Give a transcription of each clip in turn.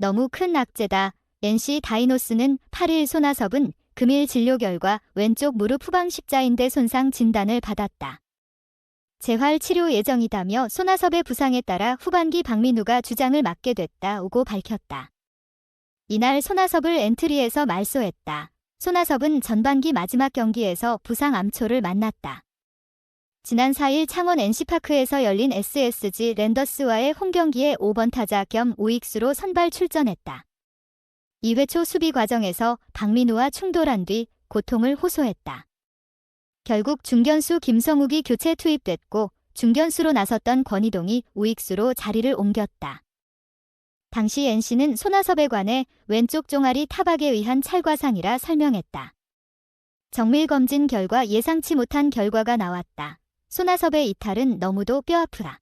너무 큰 악재다. NC 다이노스는 8일 손아섭은 금일 진료 결과 왼쪽 무릎 후방 십자인대 손상 진단을 받았다. 재활 치료 예정이다며 손아섭의 부상에 따라 후반기 박민우가 주장을 맡게 됐다고 밝혔다. 이날 손아섭을 엔트리에서 말소했다. 손아섭은 전반기 마지막 경기에서 부상 암초를 만났다. 지난 4일 창원 NC파크에서 열린 SSG 랜더스와의 홈경기에 5번 타자 겸 우익수로 선발 출전했다. 2회 초 수비 과정에서 박민우와 충돌한 뒤 고통을 호소했다. 결국 중견수 김성욱이 교체 투입됐고 중견수로 나섰던 권희동이 우익수로 자리를 옮겼다. 당시 NC는 손아섭에 관해 왼쪽 종아리 타박에 의한 찰과상이라 설명했다. 정밀검진 결과 예상치 못한 결과가 나왔다. 손아섭의 이탈은 너무도 뼈아프다.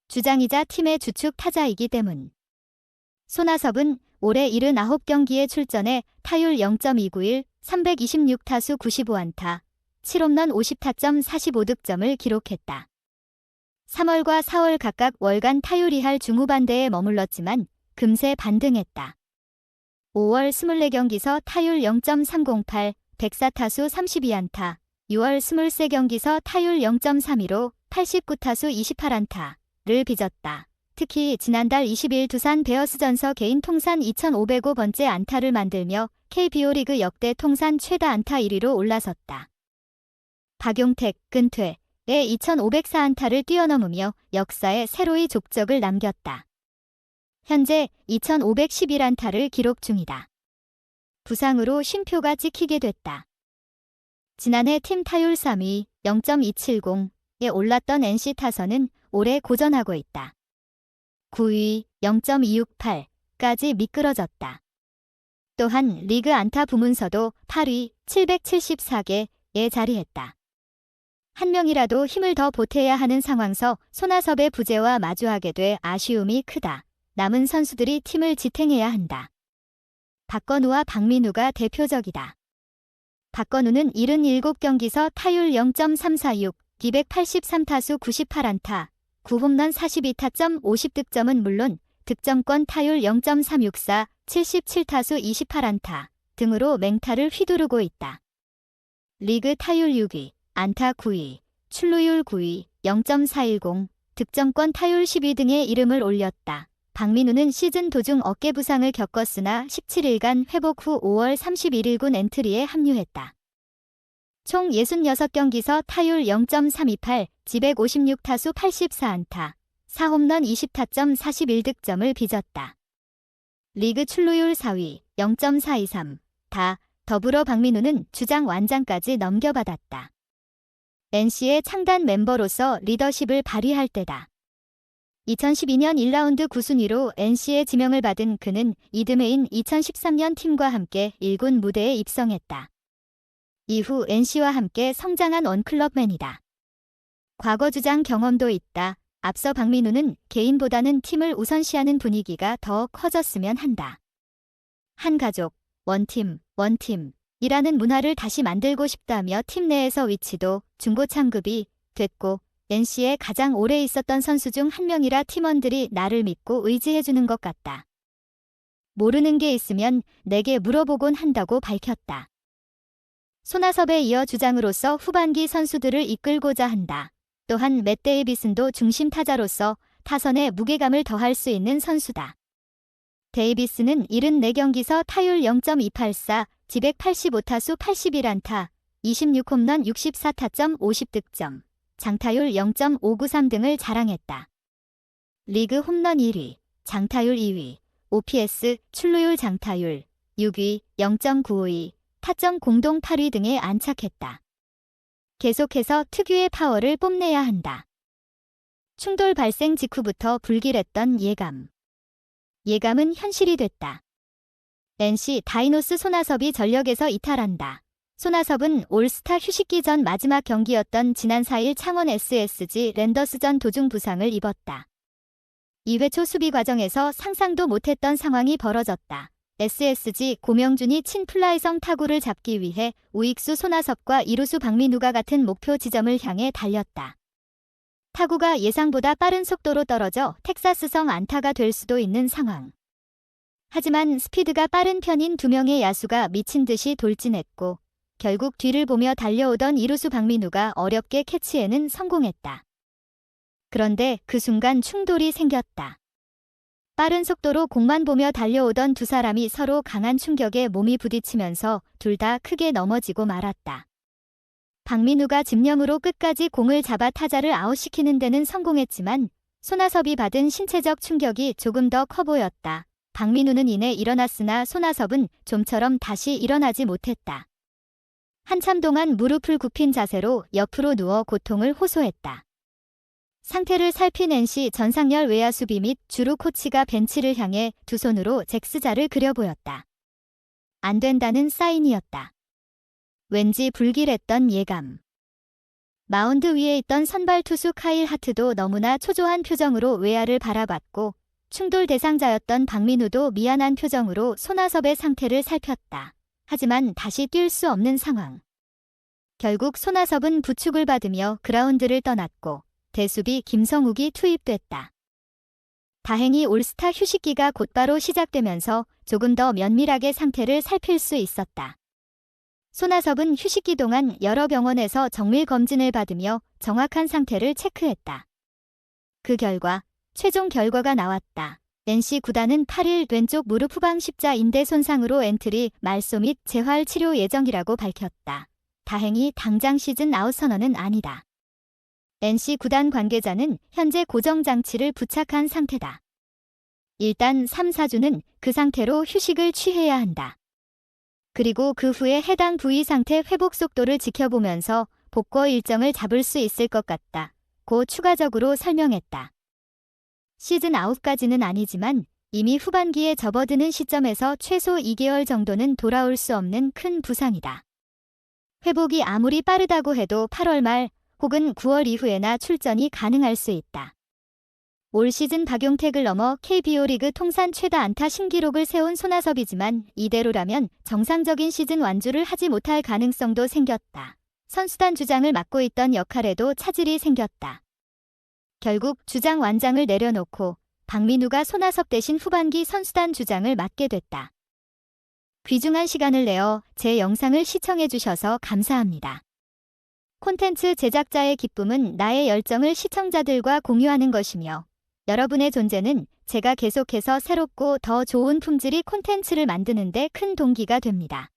주장이자 팀의 주축 타자이기 때문. 손아섭은 올해 79경기에 출전해 타율 0.291, 326타수 95안타, 7홈런 50타점 45득점을 기록했다. 3월과 4월 각각 월간 타율 2할 중후반대에 머물렀지만 금세 반등했다. 5월 24경기서 타율 0.308, 104타수 32안타, 6월 23경기서 타율 0.315, 89타수 28안타를 빚었다. 특히 지난달 20일 두산 베어스전서 개인 통산 2,505번째 안타를 만들며 KBO 리그 역대 통산 최다 안타 1위로 올라섰다. 박용택, 근퇴의 2,504안타를 뛰어넘으며 역사에 새로이 족적을 남겼다. 현재 2,511안타를 기록 중이다. 부상으로 쉼표가 찍히게 됐다. 지난해 팀 타율 3위 0.270에 올랐던 NC 타선은 올해 고전하고 있다. 9위 0.268까지 미끄러졌다. 또한 리그 안타 부문서도 8위 774개에 자리했다. 한 명이라도 힘을 더 보태야 하는 상황서 손아섭의 부재와 마주하게 돼 아쉬움이 크다. 남은 선수들이 팀을 지탱해야 한다. 박건우와 박민우가 대표적이다. 박건우는 77경기서 타율 0.346, 283타수 98안타, 9홈런 42타점 50득점은 물론 득점권 타율 0.364, 77타수 28안타 등으로 맹타를 휘두르고 있다. 리그 타율 6위, 안타 9위, 출루율 9위, 0.410, 득점권 타율 10위 등의 이름을 올렸다. 박민우는 시즌 도중 어깨 부상을 겪었으나 17일간 회복 후 5월 31일 군 엔트리에 합류했다. 총 66경기서 타율 0.328, 156타수 84안타, 4홈런 20타점 41득점을 빚었다. 리그 출루율 4위, 0.423, 다 더불어 박민우는 주장 완장까지 넘겨받았다. NC의 창단 멤버로서 리더십을 발휘할 때다. 2012년 1라운드 9순위로 NC의 지명을 받은 그는 이듬해인 2013년 팀과 함께 1군 무대에 입성했다. 이후 NC와 함께 성장한 원클럽맨이다. 과거 주장 경험도 있다. 앞서 박민우는 개인보다는 팀을 우선시하는 분위기가 더 커졌으면 한다. 한 가족, 원팀이라는 문화를 다시 만들고 싶다며 팀 내에서 위치도 중고참급이 됐고 NC에 가장 오래 있었던 선수 중 한 명이라 팀원들이 나를 믿고 의지해주는 것 같다. 모르는 게 있으면 내게 물어보곤 한다고 밝혔다. 손아섭에 이어 주장으로서 후반기 선수들을 이끌고자 한다. 또한 맷 데이비슨도 중심 타자로서 타선에 무게감을 더할 수 있는 선수다. 데이비스는 74경기서 타율 0.284, 185타수 81안타, 26홈런 64타점 50득점, 장타율 0.593 등을 자랑했다. 리그 홈런 1위, 장타율 2위, OPS, 출루율 장타율 6위, 0.952, 타점 공동 8위 등에 안착했다. 계속해서 특유의 파워를 뽐내야 한다. 충돌 발생 직후부터 불길했던 예감. 예감은 현실이 됐다. NC 다이노스 손아섭이 전력에서 이탈한다. 손아섭은 올스타 휴식기 전 마지막 경기였던 지난 4일 창원 SSG 랜더스전 도중 부상을 입었다. 2회 초 수비 과정에서 상상도 못했던 상황이 벌어졌다. SSG 고명준이 친플라이성 타구를 잡기 위해 우익수 손아섭과 이루수 박민우가 같은 목표 지점을 향해 달렸다. 타구가 예상보다 빠른 속도로 떨어져 텍사스성 안타가 될 수도 있는 상황. 하지만 스피드가 빠른 편인 두 명의 야수가 미친 듯이 돌진했고 결국 뒤를 보며 달려오던 이루수 박민우가 어렵게 캐치에는 성공했다. 그런데 그 순간 충돌이 생겼다. 빠른 속도로 공만 보며 달려오던 두 사람이 서로 강한 충격에 몸이 부딪히면서 둘 다 크게 넘어지고 말았다. 박민우가 집념으로 끝까지 공을 잡아 타자를 아웃시키는 데는 성공했지만 손아섭이 받은 신체적 충격이 조금 더 커 보였다. 박민우는 이내 일어났으나 손아섭은 좀처럼 다시 일어나지 못했다. 한참 동안 무릎을 굽힌 자세로 옆으로 누워 고통을 호소했다. 상태를 살핀 NC 전상열 외야 수비 및 주루 코치가 벤치를 향해 두 손으로 X자를 그려 보였다. 안 된다는 사인이었다. 왠지 불길했던 예감. 마운드 위에 있던 선발 투수 카일 하트도 너무나 초조한 표정으로 외야를 바라봤고 충돌 대상자였던 박민우도 미안한 표정으로 손아섭의 상태를 살폈다. 하지만 다시 뛸 수 없는 상황. 결국 손아섭은 부축을 받으며 그라운드를 떠났고 대수비 김성욱이 투입됐다. 다행히 올스타 휴식기가 곧바로 시작되면서 조금 더 면밀하게 상태를 살필 수 있었다. 손아섭은 휴식기 동안 여러 병원에서 정밀 검진을 받으며 정확한 상태를 체크했다. 그 결과 최종 결과가 나왔다. NC 구단은 8일 왼쪽 무릎 후방 십자 인대 손상으로 엔트리 말소 및 재활 치료 예정이라고 밝혔다. 다행히 당장 시즌 아웃 선언은 아니다. NC 구단 관계자는 현재 고정 장치를 부착한 상태다. 일단 3, 4주는 그 상태로 휴식을 취해야 한다. 그리고 그 후에 해당 부위 상태 회복 속도를 지켜보면서 복구 일정을 잡을 수 있을 것 같다. 고 추가적으로 설명했다. 시즌 아웃까지는 아니지만 이미 후반기에 접어드는 시점에서 최소 2개월 정도는 돌아올 수 없는 큰 부상이다. 회복이 아무리 빠르다고 해도 8월 말 혹은 9월 이후에나 출전이 가능할 수 있다. 올 시즌 박용택을 넘어 KBO 리그 통산 최다 안타 신기록을 세운 손아섭이지만 이대로라면 정상적인 시즌 완주를 하지 못할 가능성도 생겼다. 선수단 주장을 맡고 있던 역할에도 차질이 생겼다. 결국 주장 완장을 내려놓고 박민우가 손아섭 대신 후반기 선수단 주장을 맡게 됐다. 귀중한 시간을 내어 제 영상을 시청해주셔서 감사합니다. 콘텐츠 제작자의 기쁨은 나의 열정을 시청자들과 공유하는 것이며 여러분의 존재는 제가 계속해서 새롭고 더 좋은 품질의 콘텐츠를 만드는 데 큰 동기가 됩니다.